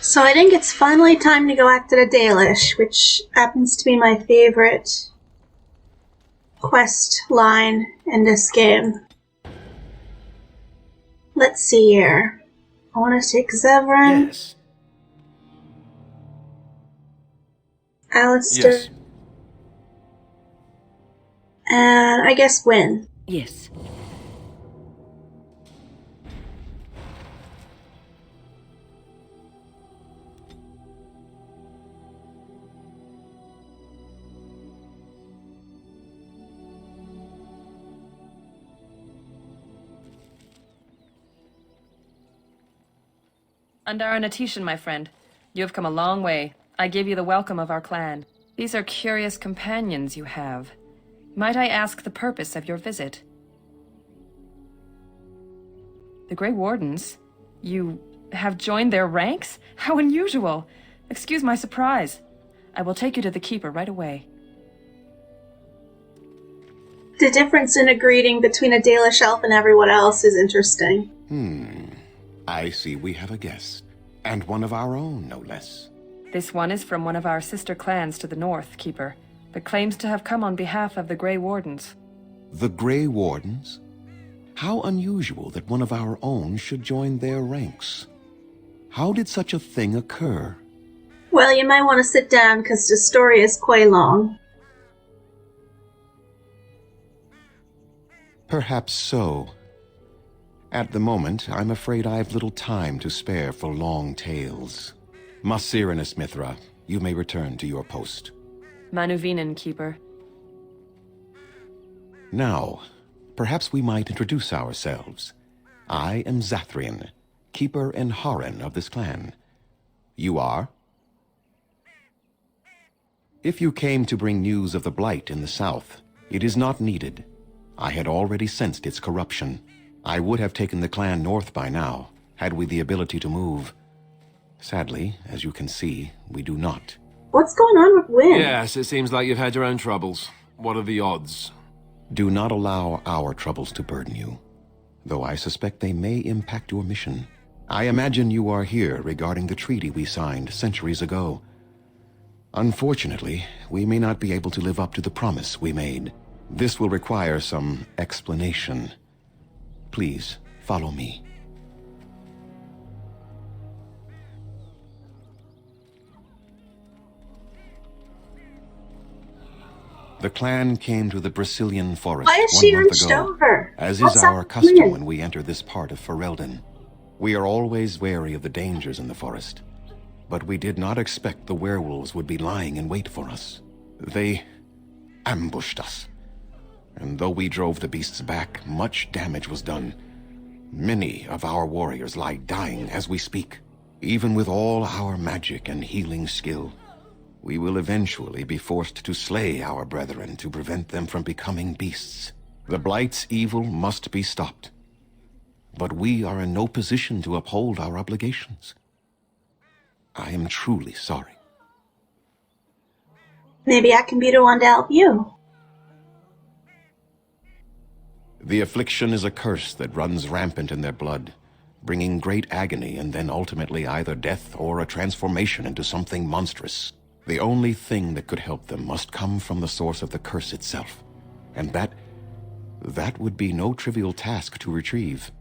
So I think it's finally time to go back to the Dalish, which happens to be my favorite quest line in this game. Let's see here. I want to take Zathrian. Yes. Alistair. Yes. And I guess Win. Yes. Undaran Atishan, my friend. You have come a long way. I give you the welcome of our clan. These are curious companions you have. Might I ask the purpose of your visit? The Grey Wardens? You have joined their ranks? How unusual! Excuse my surprise. I will take you to the Keeper right away. The difference in a greeting between a Dalish elf and everyone else is interesting. I see we have a guest. And one of our own, no less. This one is from one of our sister clans to the north, Keeper, but claims to have come on behalf of the Grey Wardens. The Grey Wardens? How unusual that one of our own should join their ranks. How did such a thing occur? Well, you might want to sit down because the story is quite long. Perhaps so. At the moment, I'm afraid I've little time to spare for long tales. Masirinus Mithra, you may return to your post. Manuvinen, Keeper. Now, perhaps we might introduce ourselves. I am Zathrian, Keeper and Haran of this clan. You are? If you came to bring news of the Blight in the south, it is not needed. I had already sensed its corruption. I would have taken the clan north by now, had we the ability to move. Sadly, as you can see, we do not. What's going on with Win? Yes, it seems like you've had your own troubles. What are the odds? Do not allow our troubles to burden you, though I suspect they may impact your mission. I imagine you are here regarding the treaty we signed centuries ago. Unfortunately, we may not be able to live up to the promise we made. This will require some explanation. Please, follow me. The clan came to the Brazilian forest Why is 1 she month reached ago, over? as What's is our happening? custom when we enter this part of Ferelden. We are always wary of the dangers in the forest, but we did not expect the werewolves would be lying in wait for us. They ambushed us. And though we drove the beasts back, much damage was done. Many of our warriors lie dying as we speak. Even with all our magic and healing skill, we will eventually be forced to slay our brethren to prevent them from becoming beasts. The Blight's evil must be stopped. But we are in no position to uphold our obligations. I am truly sorry. Maybe I can be the one to help you. The affliction is a curse that runs rampant in their blood, bringing great agony and then ultimately either death or a transformation into something monstrous. The only thing that could help them must come from the source of the curse itself, and that would be no trivial task to retrieve.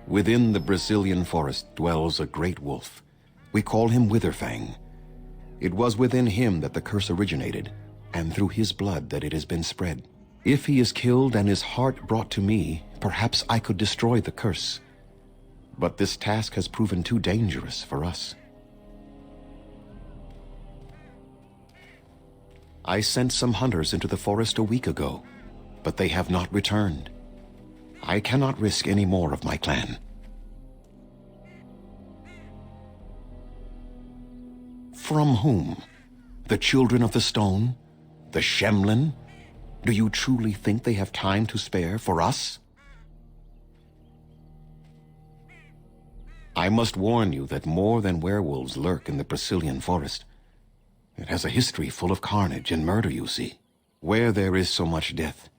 Within the Brazilian forest dwells a great wolf. We call him Witherfang. It was within him that the curse originated, and through his blood that it has been spread. If he is killed and his heart brought to me, perhaps I could destroy the curse. But this task has proven too dangerous for us. I sent some hunters into the forest a week ago, but they have not returned. I cannot risk any more of my clan. From whom? The Children of the Stone? The Shemlin? Do you truly think they have time to spare for us? I must warn you that more than werewolves lurk in the Brazilian forest. It has a history full of carnage and murder, you see. Where there is so much death,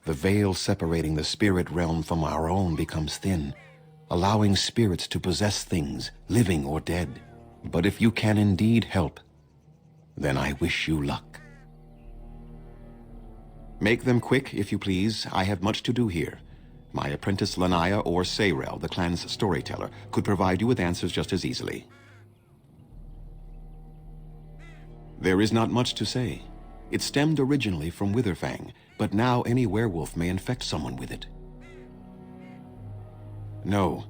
the veil separating the spirit realm from our own becomes thin, allowing spirits to possess things, living or dead. But if you can indeed help, then I wish you luck. Make them quick, if you please. I have much to do here. My apprentice Lanaya or Sayrel, the clan's storyteller, could provide you with answers just as easily. There is not much to say. It stemmed originally from Witherfang, but now any werewolf may infect someone with it. No,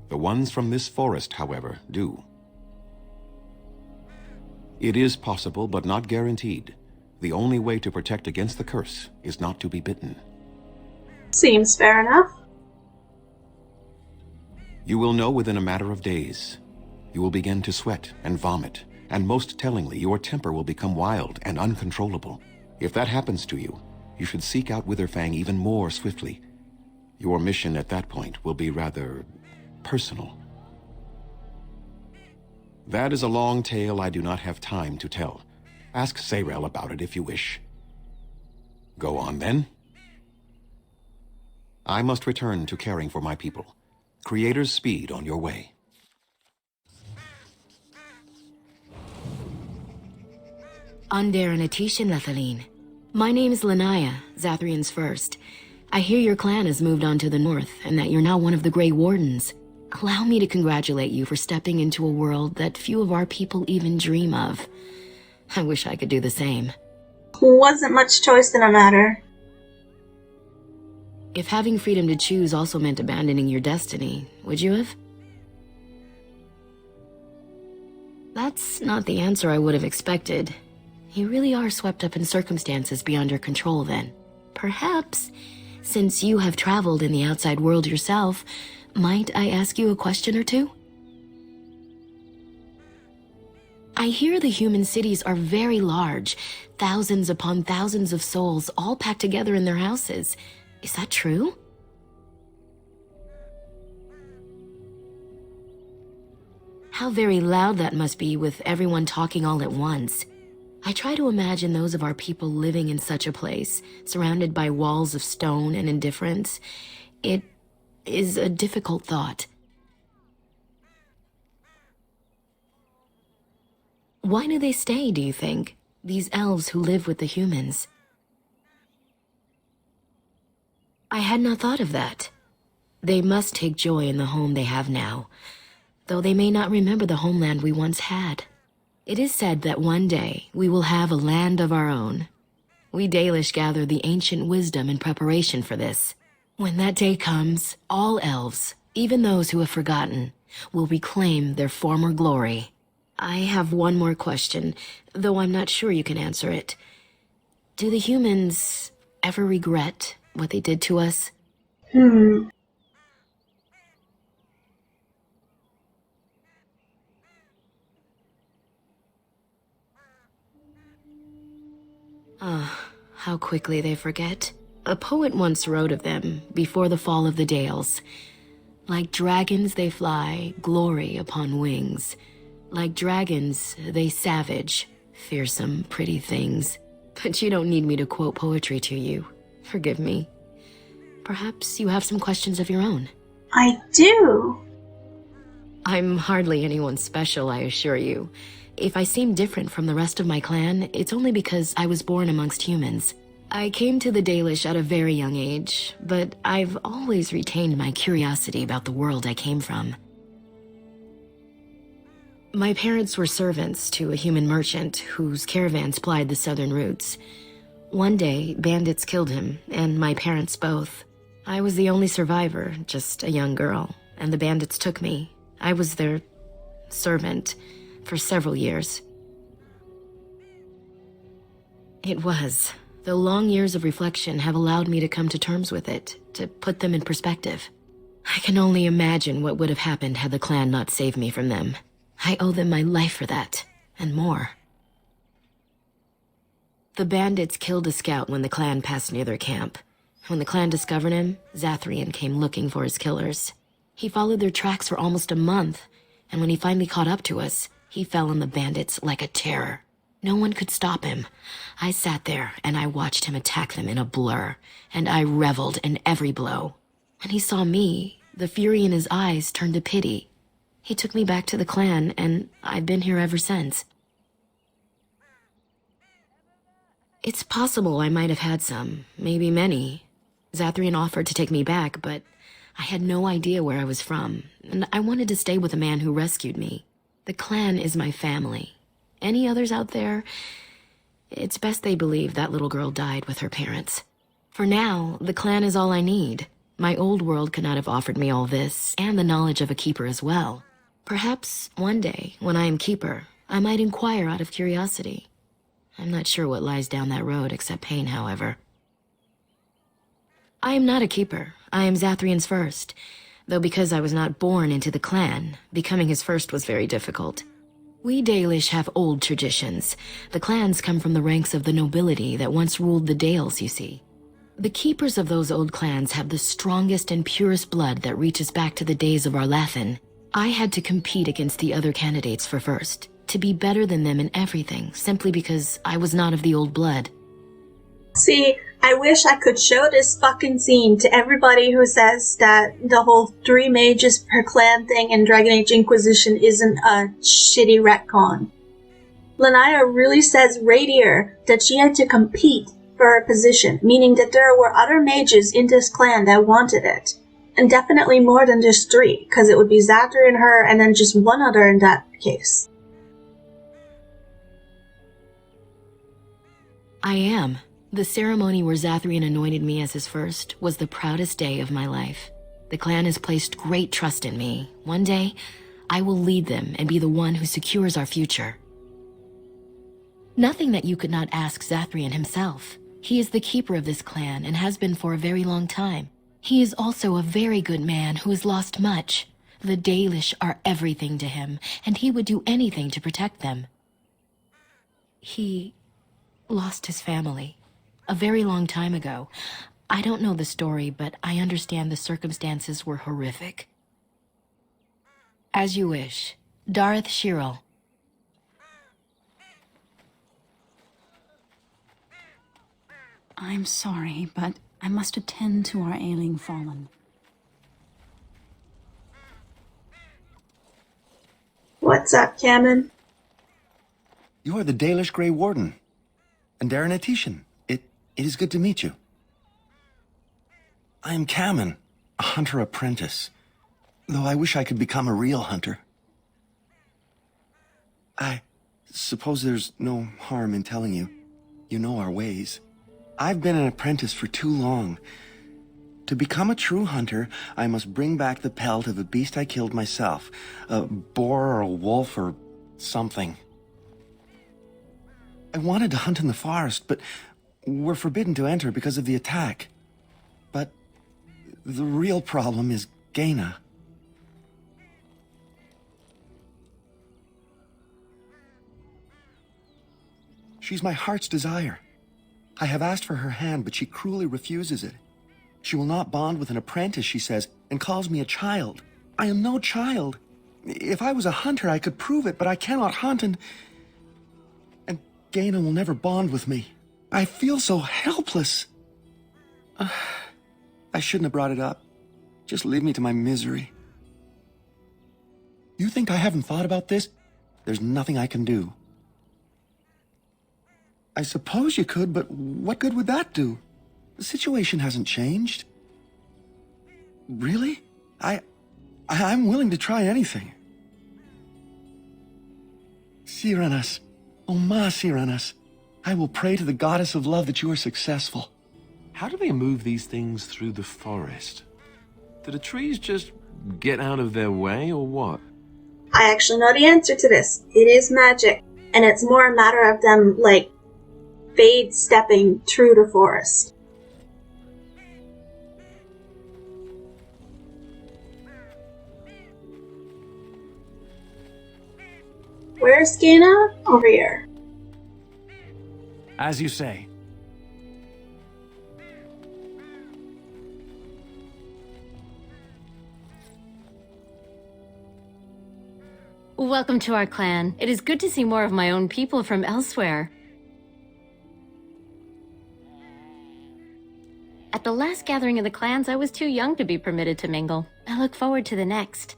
the ones from this forest, however, do. It is possible, but not guaranteed. The only way to protect against the curse is not to be bitten. Seems fair enough. You will know within a matter of days. You will begin to sweat and vomit, and most tellingly, your temper will become wild and uncontrollable. If that happens to you, you should seek out Witherfang even more swiftly. Your mission at that point will be rather personal. That is a long tale I do not have time to tell. Ask Sayrel about it if you wish. Go on, then. I must return to caring for my people. Creator's speed on your way. Under an Atishan Lethaline. My name's Lanaya, Zathrian's first. I hear your clan has moved on to the north, and that you're now one of the Grey Wardens. Allow me to congratulate you for stepping into a world that few of our people even dream of. I wish I could do the same. Wasn't much choice in a matter. If having freedom to choose also meant abandoning your destiny, would you have? That's not the answer I would have expected. You really are swept up in circumstances beyond your control, then. Perhaps, since you have traveled in the outside world yourself, might I ask you a question or two? I hear the human cities are very large, thousands upon thousands of souls all packed together in their houses. Is that true? How very loud that must be with everyone talking all at once. I try to imagine those of our people living in such a place, surrounded by walls of stone and indifference. It is a difficult thought. Why do they stay, do you think? These elves who live with the humans? I had not thought of that. They must take joy in the home they have now, though they may not remember the homeland we once had. It is said that one day we will have a land of our own. We Dalish gather the ancient wisdom in preparation for this. When that day comes, all elves, even those who have forgotten, will reclaim their former glory. I have one more question, though I'm not sure you can answer it. Do the humans ever regret what they did to us? How quickly they forget. A poet once wrote of them before the fall of the Dales. Like dragons they fly, glory upon wings. Like dragons, they savage, fearsome, pretty things. But you don't need me to quote poetry to you. Forgive me. Perhaps you have some questions of your own. I do. I'm hardly anyone special, I assure you. If I seem different from the rest of my clan, it's only because I was born amongst humans. I came to the Dalish at a very young age, but I've always retained my curiosity about the world I came from. My parents were servants to a human merchant whose caravans plied the southern routes. One day, bandits killed him, and my parents both. I was the only survivor, just a young girl, and the bandits took me. I was their servant for several years. It was, though long years of reflection have allowed me to come to terms with it, to put them in perspective. I can only imagine what would have happened had the clan not saved me from them. I owe them my life for that, and more. The bandits killed a scout when the clan passed near their camp. When the clan discovered him, Zathrian came looking for his killers. He followed their tracks for almost a month, and when he finally caught up to us, he fell on the bandits like a terror. No one could stop him. I sat there and I watched him attack them in a blur, and I reveled in every blow. When he saw me, The fury in his eyes turned to pity. He took me back to the clan, and I've been here ever since. It's possible I might have had some, maybe many. Zathrian offered to take me back, but I had no idea where I was from, and I wanted to stay with a man who rescued me. The clan is my family. Any others out there? It's best they believe that little girl died with her parents. For now, the clan is all I need. My old world could not have offered me all this, and the knowledge of a keeper as well. Perhaps one day, when I am keeper, I might inquire out of curiosity. I'm not sure what lies down that road except pain, however. I am not a keeper. I am Zathrian's first. Though because I was not born into the clan, becoming his first was very difficult. We Dalish have old traditions. The clans come from the ranks of the nobility that once ruled the Dales, you see. The keepers of those old clans have the strongest and purest blood that reaches back to the days of Arlathan. I had to compete against the other candidates for first, to be better than them in everything, simply because I was not of the old blood. See, I wish I could show this fucking scene to everybody who says that the whole 3 mages per clan thing in Dragon Age Inquisition isn't a shitty retcon. Lanaya really says right here that she had to compete for a position, meaning that there were other mages in this clan that wanted it. And definitely more than just 3, because it would be Zathrian, her, and then just one other in that case. I am. The ceremony where Zathrian anointed me as his first was the proudest day of my life. The clan has placed great trust in me. One day, I will lead them and be the one who secures our future. Nothing that you could not ask Zathrian himself. He is the keeper of this clan and has been for a very long time. He is also a very good man who has lost much. The Dalish are everything to him, and he would do anything to protect them. He lost his family a very long time ago. I don't know the story, but I understand the circumstances were horrific. As you wish. Darth Shirel. I'm sorry, but I must attend to our ailing fallen. What's up, Cameron? You are the Dalish Grey Warden, and Darren Atishan. It is good to meet you. I am Kamen, a hunter apprentice, though I wish I could become a real hunter. I suppose there's no harm in telling you. You know our ways. I've been an apprentice for too long. To become a true hunter, I must bring back the pelt of a beast I killed myself. A boar or a wolf or something. I wanted to hunt in the forest, but were forbidden to enter because of the attack. But the real problem is Gaina. She's my heart's desire. I have asked for her hand, but she cruelly refuses it. She will not bond with an apprentice, she says, and calls me a child. I am no child. If I was a hunter, I could prove it, but I cannot hunt, and Gaina will never bond with me. I feel so helpless. I shouldn't have brought it up. Just leave me to my misery. You think I haven't thought about this? There's nothing I can do. I suppose you could, but what good would that do? The situation hasn't changed. Really? I'm willing to try anything. Siranas. Oh, Ma Siranas. I will pray to the goddess of love that you are successful. How do they move these things through the forest? Do the trees just get out of their way, or what? I actually know the answer to this. It is magic, and it's more a matter of them, like, fade stepping through the forest. Where's Gaina? Over here. As you say. Welcome to our clan. It is good to see more of my own people from elsewhere. At the last gathering of the clans, I was too young to be permitted to mingle. I look forward to the next.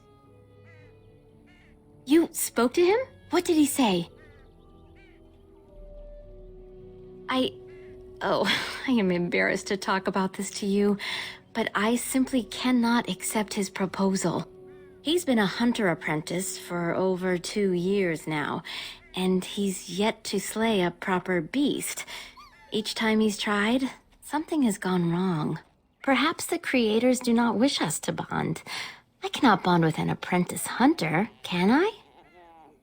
You spoke to him? What did he say? Oh, I am embarrassed to talk about this to you, but I simply cannot accept his proposal. He's been a hunter apprentice for over 2 years now, and he's yet to slay a proper beast. Each time he's tried, something has gone wrong. Perhaps the creators do not wish us to bond. I cannot bond with an apprentice hunter, can I?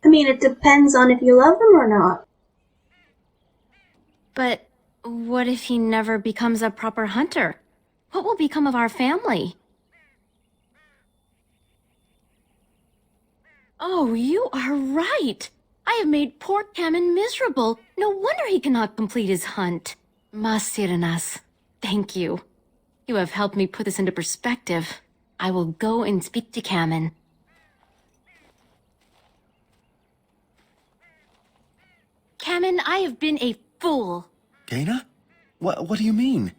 I mean, it depends on if you love him or not. But what if he never becomes a proper hunter? What will become of our family? Oh, you are right. I have made poor Kamen miserable. No wonder he cannot complete his hunt. Masirinas, thank you. You have helped me put this into perspective. I will go and speak to Kamen. Kamen, I have been a fool. Gaina? What do you mean?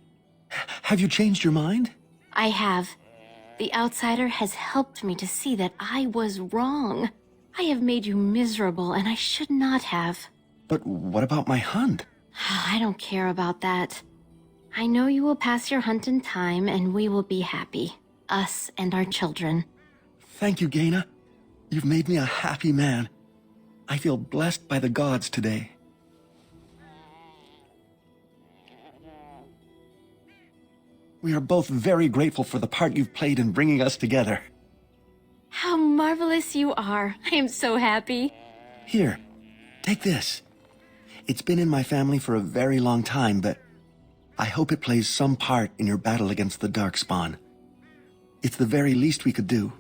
Have you changed your mind? I have. The outsider has helped me to see that I was wrong. I have made you miserable, and I should not have. But what about my hunt? I don't care about that. I know you will pass your hunt in time, and we will be happy. Us and our children. Thank you, Gaina. You've made me a happy man. I feel blessed by the gods today. We are both very grateful for the part you've played in bringing us together. How marvelous you are. I am so happy. Here, take this. It's been in my family for a very long time, but I hope it plays some part in your battle against the Darkspawn. It's the very least we could do.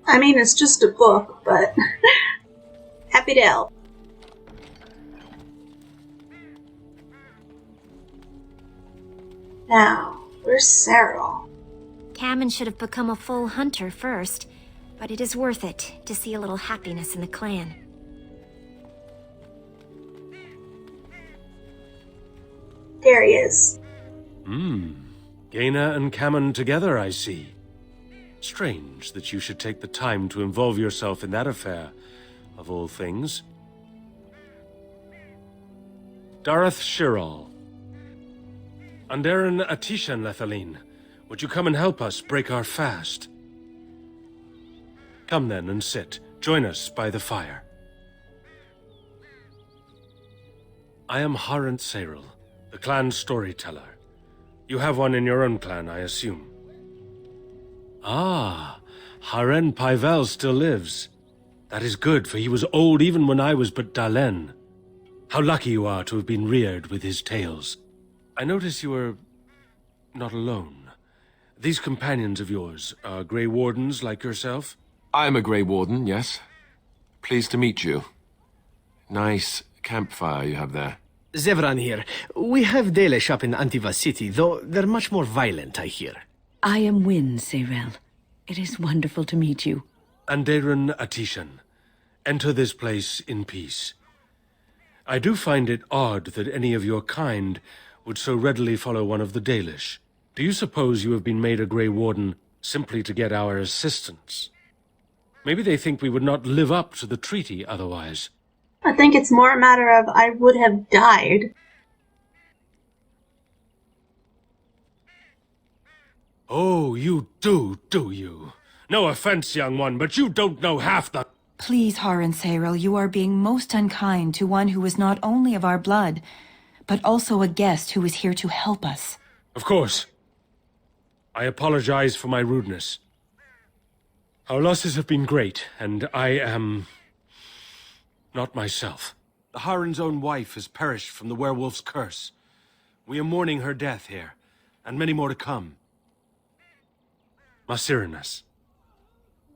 I mean, it's just a book, but happy to help. Now, where's Cyril? Kamen should have become a full hunter first, but it is worth it to see a little happiness in the clan. There he is. Gaina and Kamen together, I see. Strange that you should take the time to involve yourself in that affair, of all things. Dareth Shiral. Anderin Atishan Lethaline, would you come and help us break our fast? Come then and sit. Join us by the fire. I am Harent Cyril, the clan storyteller. You have one in your own clan, I assume. Ah, Haren Pyvel still lives. That is good, for he was old even when I was but Dalen. How lucky you are to have been reared with his tales. I notice you are not alone. These companions of yours are Grey Wardens like yourself? I'm a Grey Warden, yes. Pleased to meet you. Nice campfire you have there. Zathrian here. We have Dalish up in Antiva City, though they're much more violent, I hear. I am Wynne, Cyril. It is wonderful to meet you. Anderin Atishan. Enter this place in peace. I do find it odd that any of your kind would so readily follow one of the Dalish. Do you suppose you have been made a Grey Warden simply to get our assistance? Maybe they think we would not live up to the treaty otherwise. I think it's more a matter of I would have died. Oh, you do you? No offense, young one, but you don't know half the— Please, Harren Cyril, you are being most unkind to one who is not only of our blood, but also a guest who is here to help us. Of course. I apologize for my rudeness. Our losses have been great, and I am not myself. The Harren's own wife has perished from the werewolf's curse. We are mourning her death here, and many more to come. Masirinas.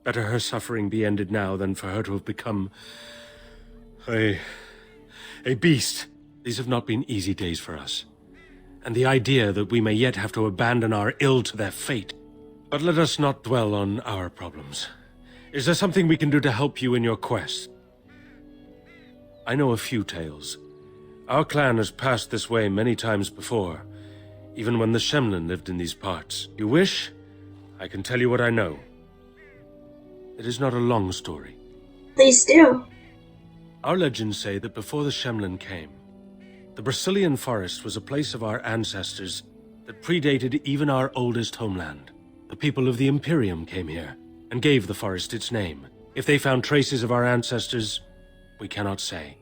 Better her suffering be ended now than for her to have become a beast. These have not been easy days for us. And the idea that we may yet have to abandon our ill to their fate. But let us not dwell on our problems. Is there something we can do to help you in your quest? I know a few tales. Our clan has passed this way many times before, even when the Shemlin lived in these parts. You wish? I can tell you what I know. It is not a long story. Please do. Our legends say that before the Shemlin came, the Brazilian forest was a place of our ancestors that predated even our oldest homeland. The people of the Imperium came here and gave the forest its name. If they found traces of our ancestors, we cannot say.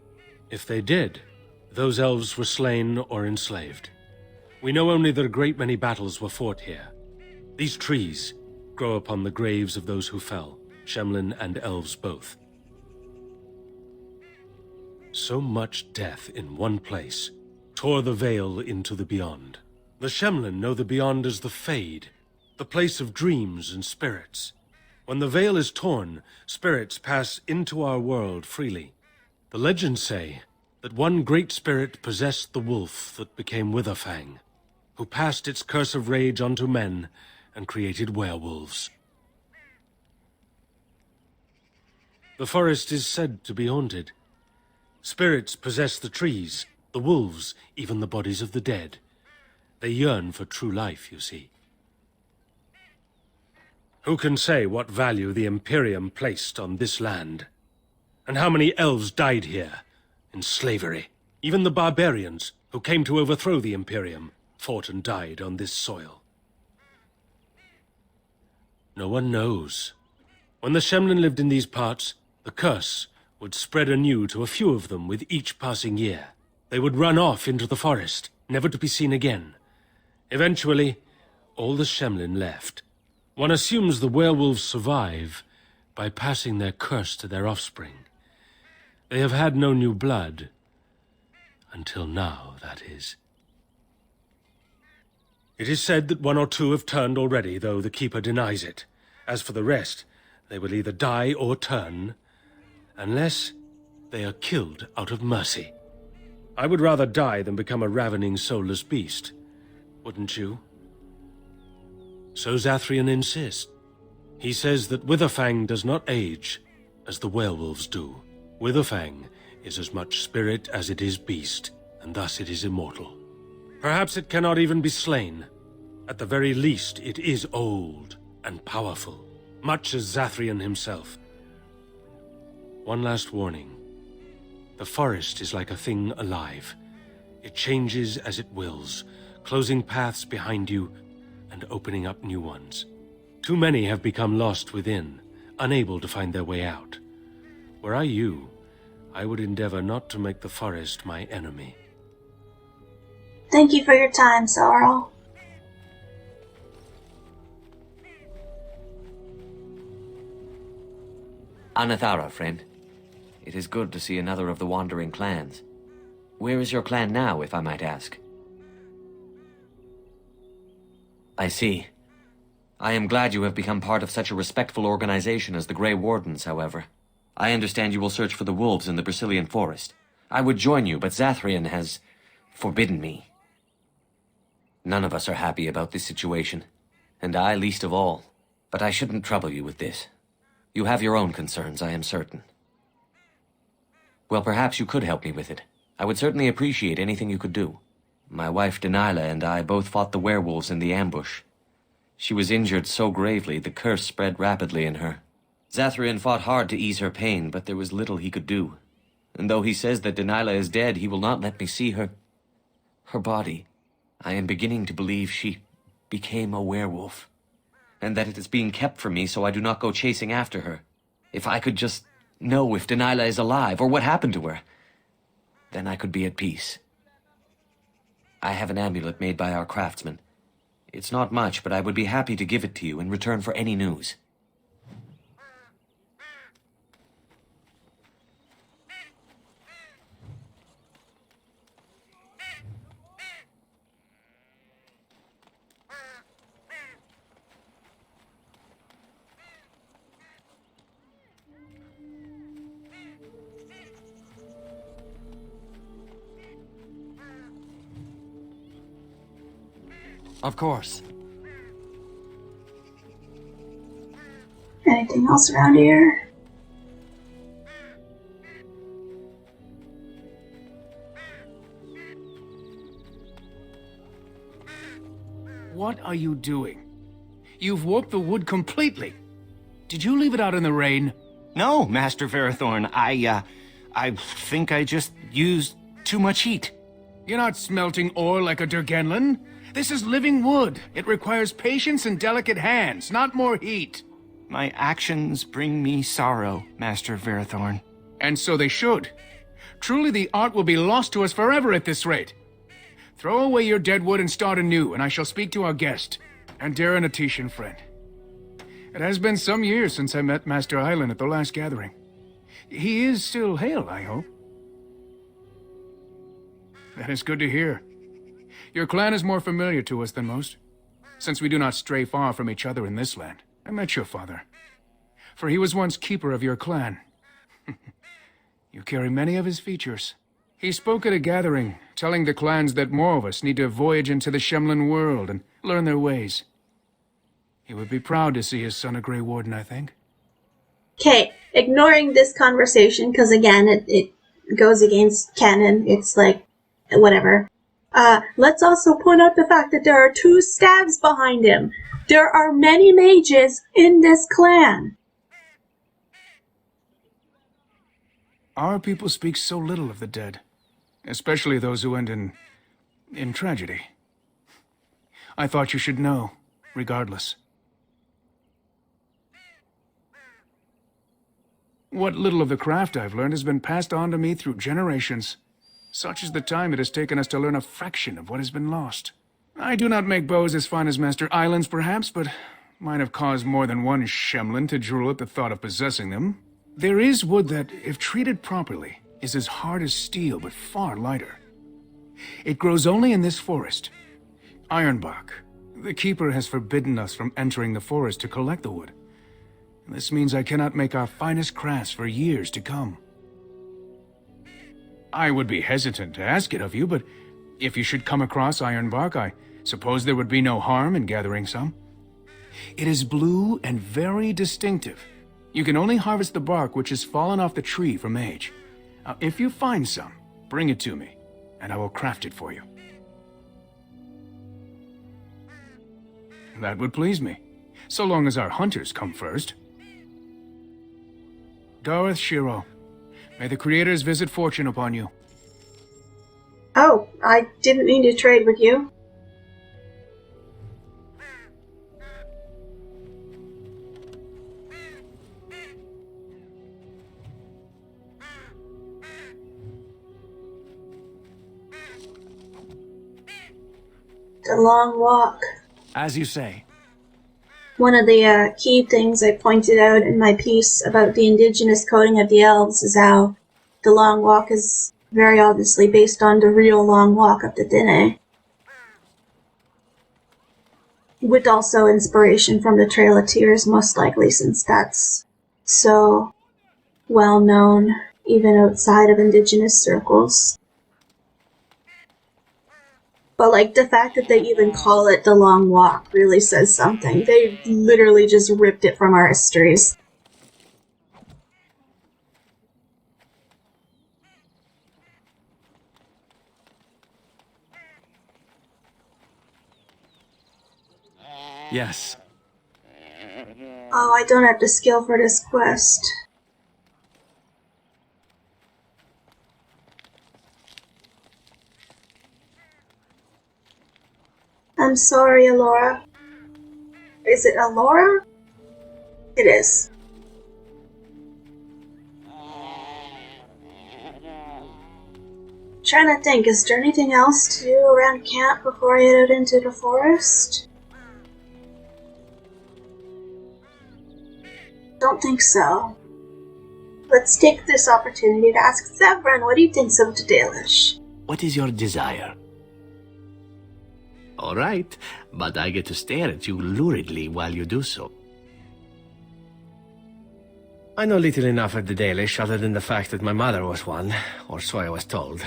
If they did, those elves were slain or enslaved. We know only that a great many battles were fought here. These trees grow upon the graves of those who fell, Shemlin and elves both. So much death in one place tore the veil into the beyond. The Shemlin know the beyond as the Fade, the place of dreams and spirits. When the veil is torn, spirits pass into our world freely. The legends say that one great spirit possessed the wolf that became Witherfang, who passed its curse of rage onto men and created werewolves. The forest is said to be haunted. Spirits possess the trees, the wolves, even the bodies of the dead. They yearn for true life, you see. Who can say what value the Imperium placed on this land? And how many elves died here, in slavery? Even the barbarians, who came to overthrow the Imperium, fought and died on this soil. No one knows. When the Shemlin lived in these parts, the curse would spread anew to a few of them with each passing year. They would run off into the forest, never to be seen again. Eventually, all the Shemlin left. One assumes the werewolves survive by passing their curse to their offspring. They have had no new blood. Until now, that is. It is said that one or two have turned already, though the Keeper denies it. As for the rest, they will either die or turn, unless they are killed out of mercy. I would rather die than become a ravening, soulless beast. Wouldn't you? So Zathrian insists. He says that Witherfang does not age as the werewolves do. Witherfang is as much spirit as it is beast, and thus it is immortal. Perhaps it cannot even be slain. At the very least, it is old and powerful, much as Zathrian himself. One last warning. The forest is like a thing alive. It changes as it wills, closing paths behind you and opening up new ones. Too many have become lost within, unable to find their way out. Were I you, I would endeavor not to make the forest my enemy. Thank you for your time, Sorrel. Anathara, friend. It is good to see another of the wandering clans. Where is your clan now, if I might ask? I see. I am glad you have become part of such a respectful organization as the Grey Wardens, however. I understand you will search for the wolves in the Brazilian forest. I would join you, but Zathrian has forbidden me. None of us are happy about this situation, and I least of all. But I shouldn't trouble you with this. You have your own concerns, I am certain. Well, perhaps you could help me with it. I would certainly appreciate anything you could do. My wife Dalish and I both fought the werewolves in the ambush. She was injured so gravely, the curse spread rapidly in her. Zathrian fought hard to ease her pain, but there was little he could do. And though he says that Dalish is dead, he will not let me see her body. I am beginning to believe she became a werewolf, and that it is being kept from me so I do not go chasing after her. If I could just know if Dalish is alive, or what happened to her, then I could be at peace. I have an amulet made by our craftsman. It's not much, but I would be happy to give it to you in return for any news. Of course. Anything else around here? are you doing? You've warped the wood completely. Did you leave it out in the rain? No, Master Verathorn. I think I just used too much heat. You're not smelting ore like a Durgenlin. This is living wood. It requires patience and delicate hands, not more heat. My actions bring me sorrow, Master Verathorn. And so they should. Truly the art will be lost to us forever at this rate. Throw away your dead wood and start anew, and I shall speak to our guest, and dear and Atetian friend. It has been some years since I met Master Island at the last gathering. He is still hale, I hope. That is good to hear. Your clan is more familiar to us than most, since we do not stray far from each other in this land. I met your father, for he was once keeper of your clan. You carry many of his features. He spoke at a gathering, telling the clans that more of us need to voyage into the Shemlin world and learn their ways. He would be proud to see his son a Grey Warden, I think. Okay, ignoring this conversation, because again, it goes against canon. It's like, whatever. Let's also point out the fact that there are 2 stags behind him. There are many mages in this clan. Our people speak so little of the dead, especially those who end in tragedy. I thought you should know, regardless. What little of the craft I've learned has been passed on to me through generations. Such is the time it has taken us to learn a fraction of what has been lost. I do not make bows as fine as Master Island's, perhaps, but might have caused more than one Shemlin to drool at the thought of possessing them. There is wood that, if treated properly, is as hard as steel, but far lighter. It grows only in this forest. Ironbark. The keeper has forbidden us from entering the forest to collect the wood. This means I cannot make our finest crafts for years to come. I would be hesitant to ask it of you, but if you should come across ironbark, I suppose there would be no harm in gathering some. It is blue and very distinctive. You can only harvest the bark which has fallen off the tree from age. Now, if you find some, bring it to me, and I will craft it for you. That would please me, so long as our hunters come first. Dareth Shiro, may the Creators visit fortune upon you. Oh, I didn't mean to trade with you. The long walk. As you say. One of the key things I pointed out in my piece about the indigenous coding of the elves is how the long walk is very obviously based on the real long walk up the Dine. With also inspiration from the Trail of Tears, most likely, since that's so well known even outside of indigenous circles. But, like, the fact that they even call it the Long Walk really says something. They literally just ripped it from our histories. Yes. Oh, I don't have the skill for this quest. I'm sorry, Alora. Is it Alora? It is. Trying to think, is there anything else to do around camp before I head out into the forest? Don't think so. Let's take this opportunity to ask Zathrian what he thinks of the Dalish. What is your desire? All right, but I get to stare at you luridly while you do so. I know little enough of the Dalish other than the fact that my mother was one, or so I was told.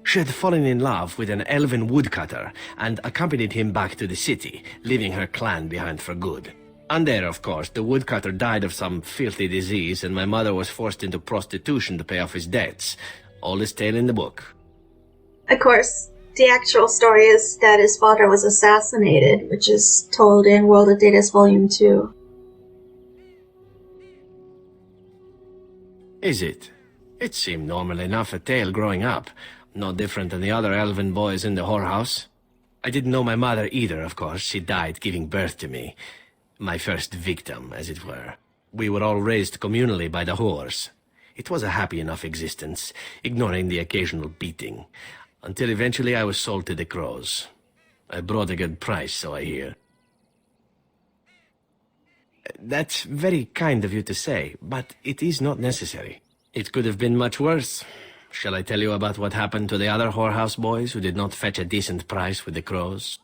She had fallen in love with an elven woodcutter and accompanied him back to the city, leaving her clan behind for good. And there, of course, the woodcutter died of some filthy disease and my mother was forced into prostitution to pay off his debts. All is tale in the book. Of course, The actual story is that his father was assassinated, which is told in World of Datas Volume 2. Is it? It seemed normal enough a tale growing up. No different than the other elven boys in the whorehouse. I didn't know my mother either, of course. She died giving birth to me. My first victim, as it were. We were all raised communally by the whores. It was a happy enough existence, ignoring the occasional beating. Until eventually I was sold to the crows. I brought a good price, so I hear. That's very kind of you to say, but it is not necessary. It could have been much worse. Shall I tell you about what happened to the other whorehouse boys who did not fetch a decent price with the crows?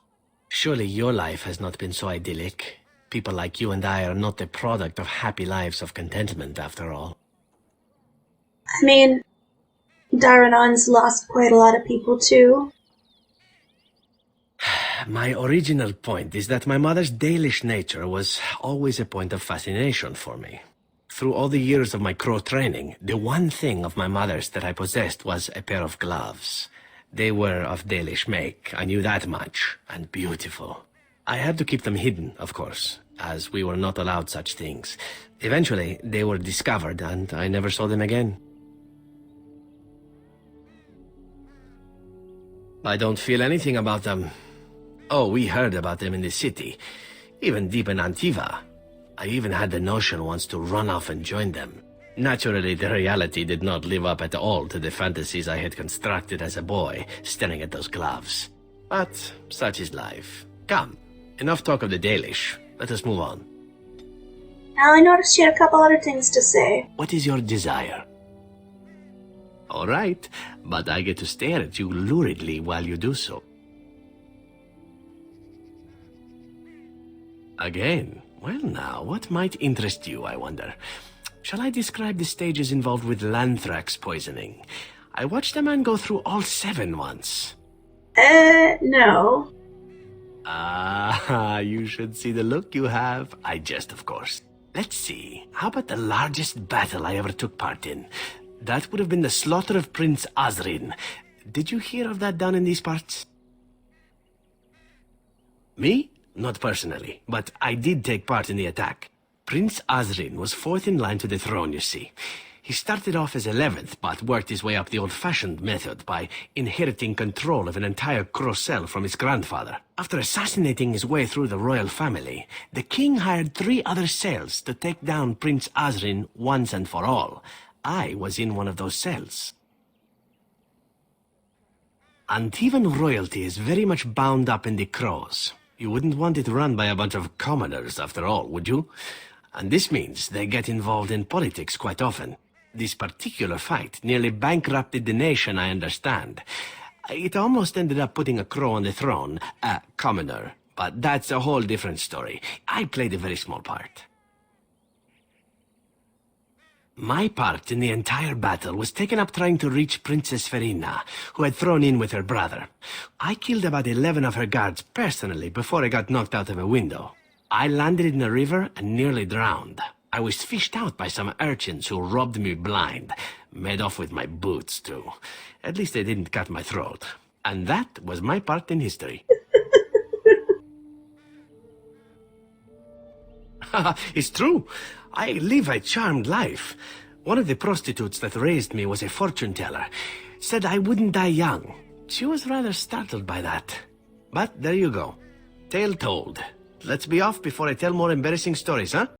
Surely your life has not been so idyllic. People like you and I are not the product of happy lives of contentment, after all. I mean, Daranon's lost quite a lot of people too. My original point is that my mother's Dalish nature was always a point of fascination for me. Through all the years of my crow training, the one thing of my mother's that I possessed was a pair of gloves. They were of Dalish make, I knew that much, and beautiful. I had to keep them hidden, of course, as we were not allowed such things. Eventually, they were discovered, and I never saw them again. I don't feel anything about them. Oh, we heard about them in the city, even deep in Antiva. I even had the notion once to run off and join them. Naturally, the reality did not live up at all to the fantasies I had constructed as a boy, staring at those gloves. But such is life. Come, enough talk of the Dalish. Let us move on. Now I noticed you had a couple other things to say. What is your desire? All right, but I get to stare at you luridly while you do so. Again? Well now, what might interest you, I wonder? Shall I describe the stages involved with Lanthrax poisoning? I watched a man go through all 7 once. No. Ah, you should see the look you have. I jest, of course. Let's see, how about the largest battle I ever took part in? That would have been the slaughter of Prince Azrin. Did you hear of that down in these parts? Me? Not personally, but I did take part in the attack. Prince Azrin was 4th in line to the throne, you see. He started off as 11th, but worked his way up the old-fashioned method by inheriting control of an entire Crocell from his grandfather. After assassinating his way through the royal family, the king hired 3 other cells to take down Prince Azrin once and for all. I was in one of those cells. Antivan royalty is very much bound up in the crows. You wouldn't want it run by a bunch of commoners, after all, would you? And this means they get involved in politics quite often. This particular fight nearly bankrupted the nation, I understand. It almost ended up putting a crow on the throne, a commoner. But that's a whole different story. I played a very small part. My part in the entire battle was taken up trying to reach Princess Verina, who had thrown in with her brother. I killed about 11 of her guards personally before I got knocked out of a window. I landed in a river and nearly drowned. I was fished out by some urchins who robbed me blind. Made off with my boots, too. At least they didn't cut my throat. And that was my part in history. It's true. I live a charmed life. One of the prostitutes that raised me was a fortune teller. Said I wouldn't die young. She was rather startled by that. But there you go. Tale told. Let's be off before I tell more embarrassing stories, huh?